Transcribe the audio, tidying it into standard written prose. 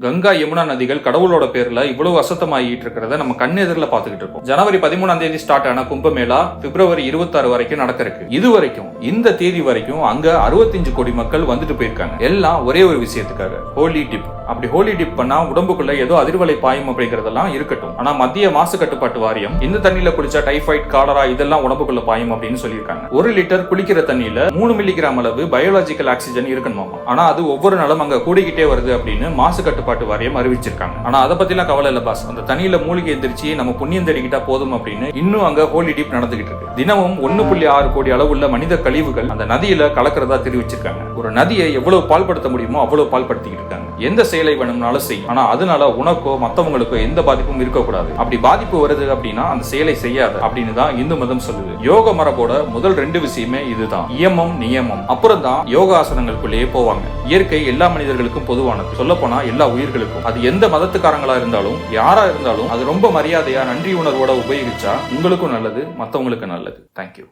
கங்கா யமுனா நதிகள் கடவுளோட பேர்ல இவ்வளவு அசுத்தமாகிட்டு இருக்கிறத நம்ம கண் எதிரில் பாத்துக்கிட்டு இருக்கோம். ஜனவரி 13ஆம் தேதி ஸ்டார்ட் ஆன கும்பமேளா பிப்ரவரி 26 வரைக்கும் நடக்கிறதுக்கு. இது வரைக்கும் இந்த தேதி வரைக்கும் அங்க 65 கோடி மக்கள் வந்துட்டு போயிருக்காங்க. எல்லாம் ஒரே ஒரு விஷயத்துக்காக, ஹோலி டிப். அப்படி ஹோலி டிப் பண்ணா உடம்புக்குள்ள ஏதோ அதிர்வலை பாயும் அப்படிங்கறதெல்லாம் இருக்கட்டும். ஆனா மத்திய மாசு கட்டுப்பாட்டு வாரியம் இந்த தண்ணியில குளிச்சா டைபாய்டு, காலரா இதெல்லாம் உடம்புக்குள்ள பாயும் அப்படின்னு சொல்லியிருக்காங்க. 1 லிட்டர் குளிக்கிற தண்ணியில 3 மில்லிகிராம் அளவு பயோலாஜிக்கல் ஆக்சிஜன் இருக்கணுமா. ஆனா அது ஒவ்வொரு நாளும் அங்க கூடிக்கிட்டே வருது அப்படின்னு மாசு கட்டுப்பாட்டு வாரியம் அறிவிச்சிருக்காங்க. ஆனா அதை பத்திலாம் கவலை இல்ல பாஸ், அந்த தண்ணியில மூலிகை எந்திரிச்சு நம்ம புண்ணியம் தேடிக்கிட்டா போதும் அப்படின்னு இன்னும் அங்க ஹோலி டிப் நடந்துகிட்டு இருக்கு. தினமும் 1.6 கோடி அளவுள்ள மனித கழிவுகள் அந்த நதியில கலக்கிறதா தெரிவிச்சிருக்காங்க. ஒரு நதியை எவ்வளவு பால்படுத்த முடியுமோ அவ்வளவு பால்படுத்திக்கிட்டு இருக்காங்க. எந்த செயலை வேணும்னாலும் செய்யும், ஆனா அதனால உனக்கோ மத்தவங்களுக்கோ எந்த பாதிப்பும் இருக்கக்கூடாது. அப்படி பாதிப்பு வருது அப்படின்னா அந்த செயலை செய்யாத அப்படின்னு தான் இந்து மதம் சொல்லுது. யோக மரபோட முதல் 2 விஷயமே இதுதான், இயமம் நியமம். அப்புறம் தான் யோகாசனங்களுக்குள்ளேயே போவாங்க. இயற்கை எல்லா மனிதர்களுக்கும் பொதுவானது, சொல்ல போனா எல்லா உயிர்களுக்கும். அது எந்த மதத்துக்காரங்களா இருந்தாலும் யாரா இருந்தாலும் அது ரொம்ப மரியாதையா நன்றி உணர்வோட உபயோகிச்சா உங்களுக்கும் நல்லது, மத்தவங்களுக்கு நல்லது. தேங்க்யூ.